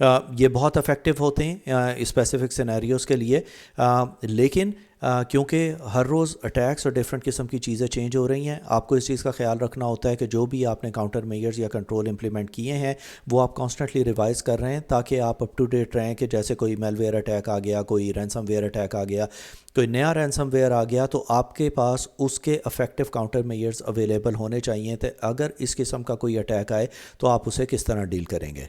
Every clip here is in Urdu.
یہ بہت افیکٹو ہوتے ہیں اسپیسیفک سینیریوز کے لیے، لیکن کیونکہ ہر روز اٹیکس اور ڈفرینٹ قسم کی چیزیں چینج ہو رہی ہیں، آپ کو اس چیز کا خیال رکھنا ہوتا ہے کہ جو بھی آپ نے کاؤنٹر میجرز یا کنٹرول امپلیمنٹ کیے ہیں وہ آپ کانسٹنٹلی ریوائز کر رہے ہیں تاکہ آپ اپ ٹو ڈیٹ رہیں، کہ جیسے کوئی میل ویئر اٹیک آ گیا، کوئی رینسم ویئر اٹیک آ گیا، کوئی نیا رینسم ویئر آ گیا، تو آپ کے پاس اس کے افیکٹو کاؤنٹر میجرز اویلیبل ہونے چاہیے تو اگر اس قسم کا کوئی اٹیک آئے تو آپ اسے کس طرح ڈیل کریں گے۔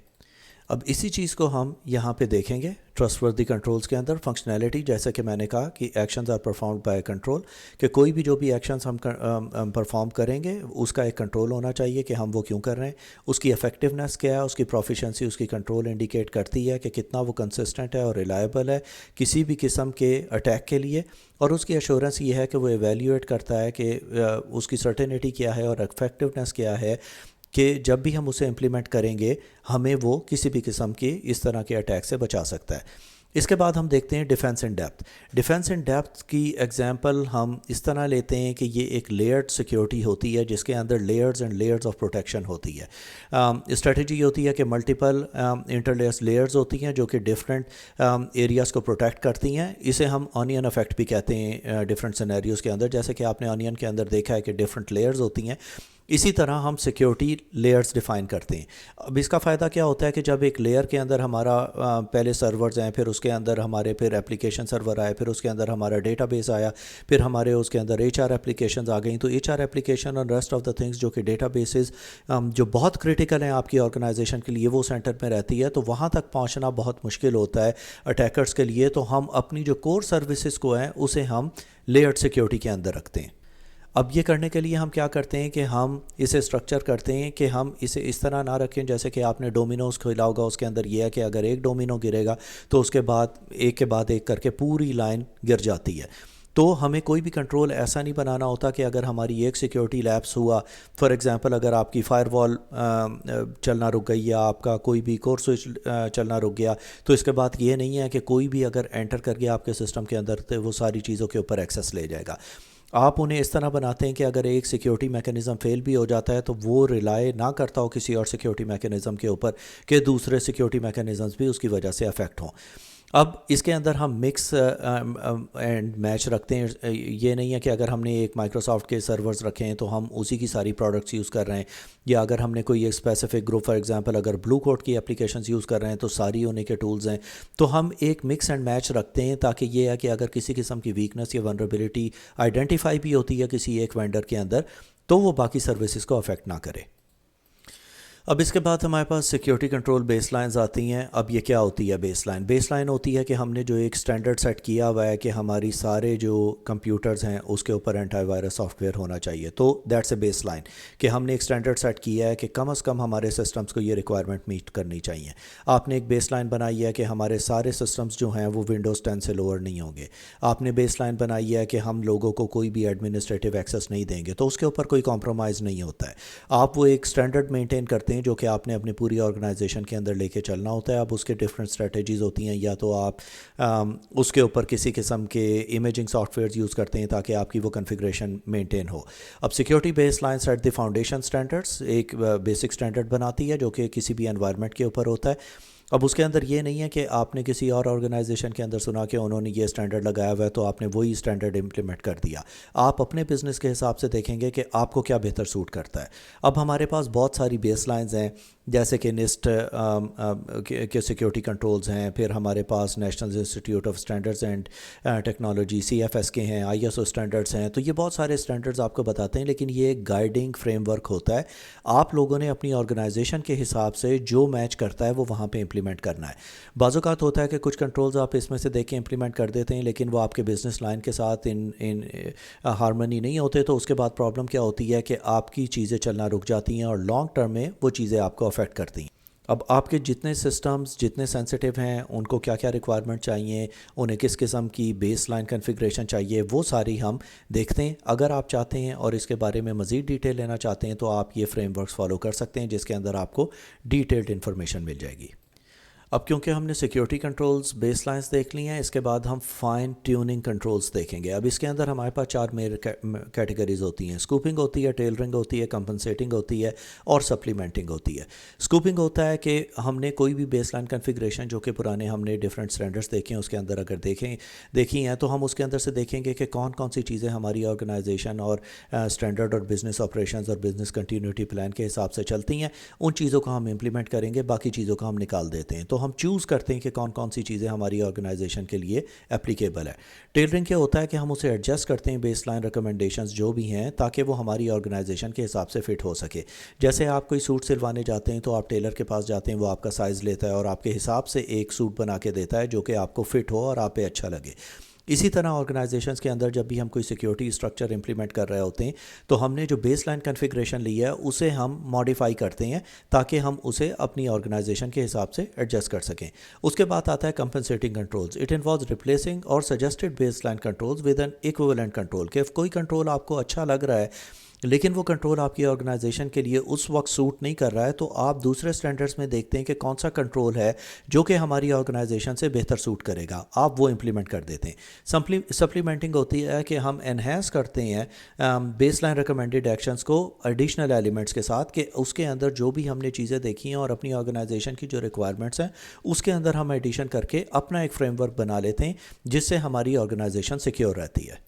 اب اسی چیز کو ہم یہاں پہ دیکھیں گے ٹرسٹ وردی کنٹرولز کے اندر۔ فنکشنالٹی، جیسے کہ میں نے کہا کہ actions are performed by control, کہ کوئی بھی جو بھی ایکشنز ہم پرفارم کریں گے اس کا ایک کنٹرول ہونا چاہیے کہ ہم وہ کیوں کر رہے ہیں، اس کی افیکٹونیس کیا ہے، اس کی پروفیشنسی، اس کی کنٹرول انڈیکیٹ کرتی ہے کہ کتنا وہ کنسسٹنٹ ہے اور ریلائبل ہے کسی بھی قسم کے اٹیک کے لیے، اور اس کی ایشورنس یہ ہے کہ وہ ایویلیویٹ کرتا ہے کہ اس کی سرٹینٹی کیا ہے اور افیکٹونیس کیا ہے، کہ جب بھی ہم اسے امپلیمنٹ کریں گے ہمیں وہ کسی بھی قسم کی اس طرح کے اٹیک سے بچا سکتا ہے۔ اس کے بعد ہم دیکھتے ہیں defence in depth. Defence in depth کی ایگزامپل ہم اس طرح لیتے ہیں کہ یہ ایک لیئرڈ سیکیورٹی ہوتی ہے جس کے اندر layers and layers of protection ہوتی ہے۔ اسٹریٹجی ہوتی ہے کہ ملٹیپل انٹرلیس لیئرز ہوتی ہیں جو کہ ڈفرینٹ ایریاز کو پروٹیکٹ کرتی ہیں۔ اسے ہم آنین افیکٹ بھی کہتے ہیں ڈفرینٹ سینیریوز کے اندر، جیسے کہ آپ نے آنین کے اندر دیکھا ہے کہ ڈفرینٹ لیئرز ہوتی ہیں، اسی طرح ہم سیکیورٹی لیئرز ڈیفائن کرتے ہیں۔ اب اس کا فائدہ کیا ہوتا ہے کہ جب ایک لیئر کے اندر ہمارا پہلے سرورز ہیں، پھر اس کے اندر ہمارے پھر اپلیکیشن سرور آئے، پھر اس کے اندر ہمارا ڈیٹا بیس آیا، پھر ہمارے اس کے اندر ایچ آر اپلیکیشنز آ گئیں، تو ایچ آر اپلیکیشن اور ریسٹ آف دا تھنگس جو کہ ڈیٹا بیسز جو بہت کرٹیکل ہیں آپ کی آرگنائزیشن کے لیے وہ سینٹر میں رہتی ہے، تو وہاں تک پہنچنا بہت مشکل ہوتا ہے اٹیکرز کے لیے، تو ہم اپنی جو کور سروسز کو ہیں اسے ہم لیئرڈ سیکیورٹی کے اندر رکھتے ہیں۔ اب یہ کرنے کے لیے ہم کیا کرتے ہیں کہ ہم اسے اسٹرکچر کرتے ہیں کہ ہم اسے اس طرح نہ رکھیں جیسے کہ آپ نے ڈومینوز کھولا ہوگا، اس کے اندر یہ ہے کہ اگر ایک ڈومینو گرے گا تو اس کے بعد ایک کے بعد ایک کر کے پوری لائن گر جاتی ہے۔ تو ہمیں کوئی بھی کنٹرول ایسا نہیں بنانا ہوتا کہ اگر ہماری ایک سیکیورٹی لیپس ہوا، فار ایگزامپل اگر آپ کی فائر وال چلنا رک گئی یا آپ کا کوئی بھی کور سوئچ چلنا رک گیا، تو اس کے بعد یہ نہیں ہے کہ کوئی بھی اگر انٹر کر گیا آپ کے سسٹم کے اندر تو وہ ساری چیزوں کے اوپر ایکسیس لے جائے گا۔ آپ انہیں اس طرح بناتے ہیں کہ اگر ایک سیکیورٹی میکینزم فیل بھی ہو جاتا ہے تو وہ ریلائی نہ کرتا ہو کسی اور سیکیورٹی میکینزم کے اوپر کہ دوسرے سیکیورٹی میکینزمز بھی اس کی وجہ سے افیکٹ ہوں۔ اب اس کے اندر ہم مکس اینڈ میچ رکھتے ہیں۔ یہ نہیں ہے کہ اگر ہم نے ایک مائکروسافٹ کے سرورز رکھے ہیں تو ہم اسی کی ساری پروڈکٹس یوز کر رہے ہیں، یا اگر ہم نے کوئی ایک اسپیسیفک گروپ فار ایگزامپل اگر بلو کوٹ کی اپلیکیشنز یوز کر رہے ہیں تو ساری انہیں کے ٹولز ہیں، تو ہم ایک مکس اینڈ میچ رکھتے ہیں تاکہ یہ ہے کہ اگر کسی قسم کی ویکنس یا ولنریبلٹی آئیڈینٹیفائی بھی ہوتی ہے کسی ایک وینڈر کے اندر تو وہ باقی سروسز کو افیکٹ نہ کرے۔ اب اس کے بعد ہمارے پاس سیکیورٹی کنٹرول بیس لائنز آتی ہیں۔ اب یہ کیا ہوتی ہے بیس لائن؟ بیس لائن ہوتی ہے کہ ہم نے جو ایک سٹینڈرڈ سیٹ کیا ہوا ہے کہ ہماری سارے جو کمپیوٹرز ہیں اس کے اوپر اینٹی وائرس سافٹ ویئر ہونا چاہیے، تو دیٹس اے بیس لائن کہ ہم نے ایک سٹینڈرڈ سیٹ کیا ہے کہ کم از کم ہمارے سسٹمز کو یہ ریکوائرمنٹ میٹ کرنی چاہیے۔ آپ نے ایک بیس لائن بنائی ہے کہ ہمارے سارے سسٹمز جو ہیں وہ ونڈوز 10 سے لوور نہیں ہوں گے۔ آپ نے بیس لائن بنائی ہے کہ ہم لوگوں کو کوئی بھی ایڈمنسٹریٹو ایکسیس نہیں دیں گے، تو اس کے اوپر کوئی کمپرومائز نہیں ہوتا ہے۔ آپ وہ ایک سٹینڈرڈ مینٹین کرتے ہیں جو کہ آپ نے اپنی پوری آرگنائزیشن کے اندر لے کے چلنا ہوتا ہے۔ اب اس کے ڈفرینٹ اسٹریٹجیز ہوتی ہیں، یا تو آپ اس کے اوپر کسی قسم کے امیجنگ سافٹ ویئرز یوز کرتے ہیں تاکہ آپ کی وہ کنفیگریشن مینٹین ہو۔ اب security baseline set the foundation standards, ایک بیسک اسٹینڈرڈ بناتی ہے جو کہ کسی بھی انوائرمنٹ کے اوپر ہوتا ہے۔ اب اس کے اندر یہ نہیں ہے کہ آپ نے کسی اور آرگنائزیشن کے اندر سنا کہ انہوں نے یہ اسٹینڈرڈ لگایا ہوا ہے تو آپ نے وہی اسٹینڈرڈ امپلیمنٹ کر دیا۔ آپ اپنے بزنس کے حساب سے دیکھیں گے کہ آپ کو کیا بہتر سوٹ کرتا ہے۔ اب ہمارے پاس بہت ساری بیس لائنز ہیں جیسے کہ نسٹ کے سیکیورٹی کنٹرولز ہیں، پھر ہمارے پاس National Institute of Standards and Technology CFS کے ہیں، ISO اسٹینڈرڈز ہیں، تو یہ بہت سارے اسٹینڈرڈز آپ کو بتاتے ہیں، لیکن یہ ایک گائیڈنگ فریم ورک ہوتا ہے۔ آپ لوگوں نے اپنی آرگنائزیشن کے حساب سے جو میچ کرتا ہے وہ وہاں پہ امپلیمنٹ کرنا ہے۔ بعض اوقات ہوتا ہے کہ کچھ کنٹرولز آپ اس میں سے دیکھ کے امپلیمنٹ کر دیتے ہیں لیکن وہ آپ کے بزنس لائن کے ساتھ ان ہارمنی نہیں ہوتے، تو اس کے بعد پرابلم کیا ہوتی ہے کہ آپ کی چیزیں چلنا رک جاتی ہیں اور لانگ ٹرم میں وہ چیزیں آپ کو افیکٹ کرتی ہیں۔ اب آپ کے جتنے سسٹمز جتنے سینسٹیو ہیں ان کو کیا کیا ریکوائرمنٹ چاہیے، انہیں کس قسم کی بیس لائن کنفیگریشن چاہیے، وہ ساری ہم دیکھتے ہیں۔ اگر آپ چاہتے ہیں اور اس کے بارے میں مزید ڈیٹیل لینا چاہتے ہیں تو آپ یہ فریم ورکس فالو کر سکتے ہیں جس کے اندر آپ کو ڈیٹیلڈ انفارمیشن مل جائے گی۔ اب کیونکہ ہم نے سیکیورٹی کنٹرولز بیس لائنز دیکھ لی ہیں، اس کے بعد ہم فائن ٹیوننگ کنٹرولز دیکھیں گے۔ اب اس کے اندر ہمارے پاس 4 میجر کیٹیگریز ہوتی ہیں، اسکوپنگ ہوتی ہے، ٹیلرنگ ہوتی ہے، کمپنسیٹنگ ہوتی ہے اور سپلیمنٹنگ ہوتی ہے۔ اسکوپنگ ہوتا ہے کہ ہم نے کوئی بھی بیس لائن کنفیگریشن جو کہ پرانے ہم نے ڈیفرنٹ اسٹینڈرڈس دیکھے ہیں اس کے اندر اگر دیکھی ہیں تو ہم اس کے اندر سے دیکھیں گے کہ کون کون سی چیزیں ہماری آرگنائزیشن اور اسٹینڈرڈ اور بزنس آپریشنز اور بزنس کنٹینیوٹی پلان کے حساب سے چلتی ہیں، ان چیزوں کو ہم امپلیمنٹ کریں گے، باقی چیزوں کو ہم نکال دیتے ہیں۔ تو ہم چوز کرتے ہیں کہ کون کون سی چیزیں ہماری آرگنائزیشن کے لیے اپلیکیبل ہے۔ ٹیلرنگ کیا ہوتا ہے کہ ہم اسے ایڈجسٹ کرتے ہیں بیس لائن ریکمنڈیشنز جو بھی ہیں تاکہ وہ ہماری آرگنائزیشن کے حساب سے فٹ ہو سکے۔ جیسے آپ کوئی سوٹ سلوانے جاتے ہیں تو آپ ٹیلر کے پاس جاتے ہیں، وہ آپ کا سائز لیتا ہے اور آپ کے حساب سے ایک سوٹ بنا کے دیتا ہے جو کہ آپ کو فٹ ہو اور آپ پہ اچھا لگے۔ اسی طرح آرگنائزیشنز کے اندر جب بھی ہم کوئی سیکیورٹی اسٹرکچر امپلیمنٹ کر رہے ہوتے ہیں تو ہم نے جو بیس لائن کنفیگریشن لی ہے اسے ہم ماڈیفائی کرتے ہیں تاکہ ہم اسے اپنی آرگنائزیشن کے حساب سے ایڈجسٹ کر سکیں۔ اس کے بعد آتا ہے compensating controls. It involves replacing اور suggested base line controls with an equivalent control, کہ کوئی کنٹرول آپ کو اچھا لگ رہا ہے لیکن وہ کنٹرول آپ کی آرگنائزیشن کے لیے اس وقت سوٹ نہیں کر رہا ہے تو آپ دوسرے سٹینڈرڈز میں دیکھتے ہیں کہ کون سا کنٹرول ہے جو کہ ہماری آرگنائزیشن سے بہتر سوٹ کرے گا، آپ وہ امپلیمنٹ کر دیتے ہیں۔ سپلیمنٹنگ ہوتی ہے کہ ہم انہینس کرتے ہیں بیس لائن ریکمینڈیڈ ایکشنز کو ایڈیشنل ایلیمنٹس کے ساتھ، کہ اس کے اندر جو بھی ہم نے چیزیں دیکھی ہیں اور اپنی آرگنائزیشن کی جو ریکوائرمنٹس ہیں اس کے اندر ہم ایڈیشن کر کے اپنا ایک فریم ورک بنا لیتے ہیں جس سے ہماری آرگنائزیشن سیکیور رہتی ہے۔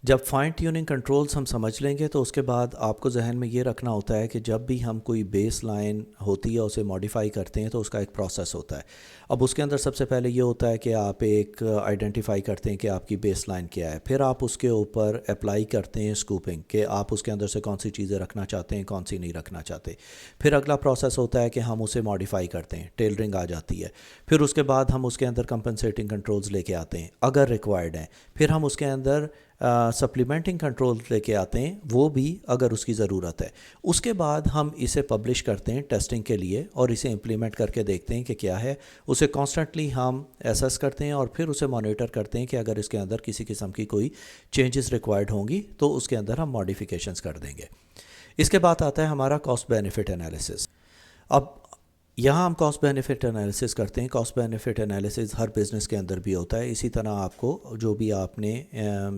جب فائن ٹیوننگ کنٹرولز ہم سمجھ لیں گے تو اس کے بعد آپ کو ذہن میں یہ رکھنا ہوتا ہے کہ جب بھی ہم کوئی بیس لائن ہوتی ہے اسے ماڈیفائی کرتے ہیں تو اس کا ایک پروسیس ہوتا ہے۔ اب اس کے اندر سب سے پہلے یہ ہوتا ہے کہ آپ ایک آئیڈینٹیفائی کرتے ہیں کہ آپ کی بیس لائن کیا ہے، پھر آپ اس کے اوپر اپلائی کرتے ہیں اسکوپنگ، کہ آپ اس کے اندر سے کون سی چیزیں رکھنا چاہتے ہیں کون سی نہیں رکھنا چاہتے۔ پھر اگلا پروسیس ہوتا ہے کہ ہم اسے ماڈیفائی کرتے ہیں، ٹیلرنگ آ جاتی ہے۔ پھر اس کے بعد ہم اس کے اندر کمپنسیٹنگ کنٹرولز لے کے آتے ہیں اگر ریکوائرڈ ہیں۔ پھر ہم اس کے اندر سپلیمنٹنگ کنٹرول لے کے آتے ہیں، وہ بھی اگر اس کی ضرورت ہے۔ اس کے بعد ہم اسے پبلش کرتے ہیں ٹیسٹنگ کے لیے اور اسے امپلیمنٹ کر کے دیکھتے ہیں کہ کیا ہے، اسے کانسٹنٹلی ہم ایسیس کرتے ہیں اور پھر اسے مانیٹر کرتے ہیں کہ اگر اس کے اندر کسی قسم کی کوئی چینجز ریکوائرڈ ہوں گی تو اس کے اندر ہم ماڈیفیکیشنز کر دیں گے۔ اس کے بعد آتا ہے ہمارا کاسٹ بینیفٹ انالیسس۔ اب یہاں ہم کاسٹ بینیفٹ انالیسس کرتے ہیں۔ کاسٹ بینیفٹ انالیسس ہر بزنس کے اندر بھی ہوتا ہے۔ اسی طرح آپ کو جو بھی آپ نے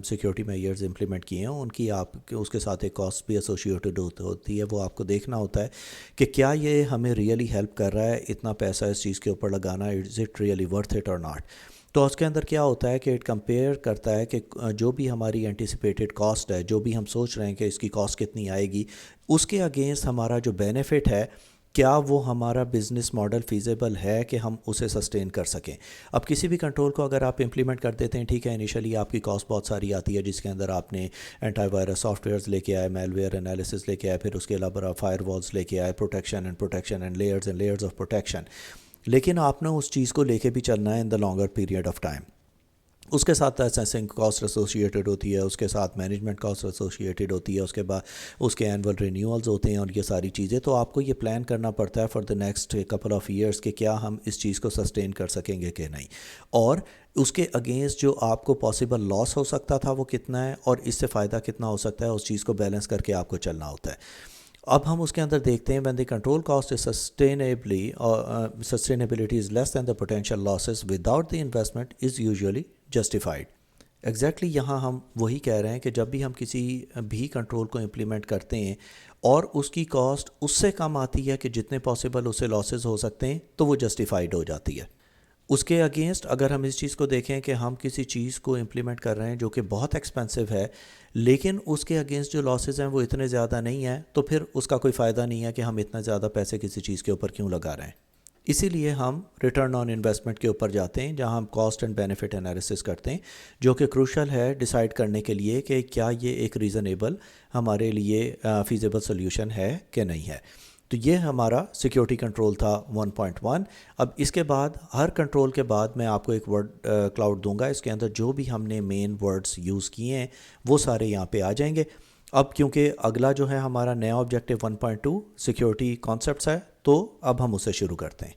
سیکیورٹی میجرز امپلیمنٹ کیے ہیں ان کی آپ اس کے ساتھ ایک کاسٹ بھی ایسوسیٹڈ ہوتی ہے، وہ آپ کو دیکھنا ہوتا ہے کہ کیا یہ ہمیں ریئلی ہیلپ کر رہا ہے، اتنا پیسہ اس چیز کے اوپر لگانا، is it really worth it اور ناٹ۔ تو اس کے اندر کیا ہوتا ہے کہ اٹ کمپیئر کرتا ہے کہ جو بھی ہماری اینٹیسپیٹڈ کاسٹ ہے، جو بھی ہم سوچ رہے ہیں کہ اس کی کاسٹ کتنی آئے گی، اس کے اگینسٹ ہمارا جو بینیفٹ ہے کیا وہ ہمارا بزنس ماڈل فیزیبل ہے کہ ہم اسے سسٹین کر سکیں۔ اب کسی بھی کنٹرول کو اگر آپ امپلیمنٹ کر دیتے ہیں، ٹھیک ہے، انیشلی آپ کی کاسٹ بہت ساری آتی ہے جس کے اندر آپ نے اینٹی وائرس سافٹ ویئرز لے کے آئے، میل ویئر انالیسس لے کے آئے، پھر اس کے علاوہ فائر والز لے کے آئے، protection and layers of protection, لیکن آپ نے اس چیز کو لے کے بھی چلنا ہے in the longer period of time. اس کے ساتھ اسیسنگ کاسٹ ایسوسیٹڈ ہوتی ہے، اس کے ساتھ مینجمنٹ کاسٹ ایسوسیٹڈ ہوتی ہے، اس کے بعد اس کے اینول رینیولز ہوتے ہیں اور یہ ساری چیزیں۔ تو آپ کو یہ پلان کرنا پڑتا ہے for the next couple of years کہ کیا ہم اس چیز کو سسٹین کر سکیں گے کہ نہیں، اور اس کے اگینسٹ جو آپ کو پاسبل لاس ہو سکتا تھا وہ کتنا ہے اور اس سے فائدہ کتنا ہو سکتا ہے، اس چیز کو بیلنس کر کے آپ کو چلنا ہوتا ہے۔ اب ہم اس کے اندر دیکھتے ہیں when the control cost is sustainability is less than the potential losses without the investment is usually justified۔ Exactly یہاں ہم وہی کہہ رہے ہیں کہ جب بھی ہم کسی بھی کنٹرول کو امپلیمنٹ کرتے ہیں اور اس کی کاسٹ اس سے کم آتی ہے کہ جتنے پاسبل اسے لاسز ہو سکتے ہیں تو وہ جسٹیفائڈ ہو جاتی ہے۔ اس کے اگینسٹ اگر ہم اس چیز کو دیکھیں کہ ہم کسی چیز کو امپلیمنٹ کر رہے ہیں جو کہ بہت ایکسپینسو ہے لیکن اس کے اگینسٹ جو لاسز ہیں وہ اتنے زیادہ نہیں ہیں، تو پھر اس کا کوئی فائدہ نہیں ہے کہ ہم اتنا زیادہ پیسے کسی چیز کے اوپر کیوں لگا رہے ہیں۔ اسی لیے ہم ریٹرن آن انویسٹمنٹ کے اوپر جاتے ہیں جہاں ہم کاسٹ اینڈ بینیفٹ انالیسس کرتے ہیں، جو کہ کروشل ہے ڈیسائیڈ کرنے کے لیے کہ کیا یہ ایک ریزنیبل ہمارے لیے فیزیبل سولوشن ہے کہ نہیں ہے۔ تو یہ ہمارا سیکیورٹی کنٹرول تھا 1.1۔ اب اس کے بعد ہر کنٹرول کے بعد میں آپ کو ایک ورڈ کلاؤڈ دوں گا، اس کے اندر جو بھی ہم نے مین ورڈز یوز کیے ہیں وہ سارے یہاں پہ آ جائیں گے۔ اب کیونکہ اگلا جو ہے ہمارا نیا آبجیکٹیو 1.2 سیکیورٹی کانسیپٹس ہے، تو اب ہم اسے شروع کرتے ہیں۔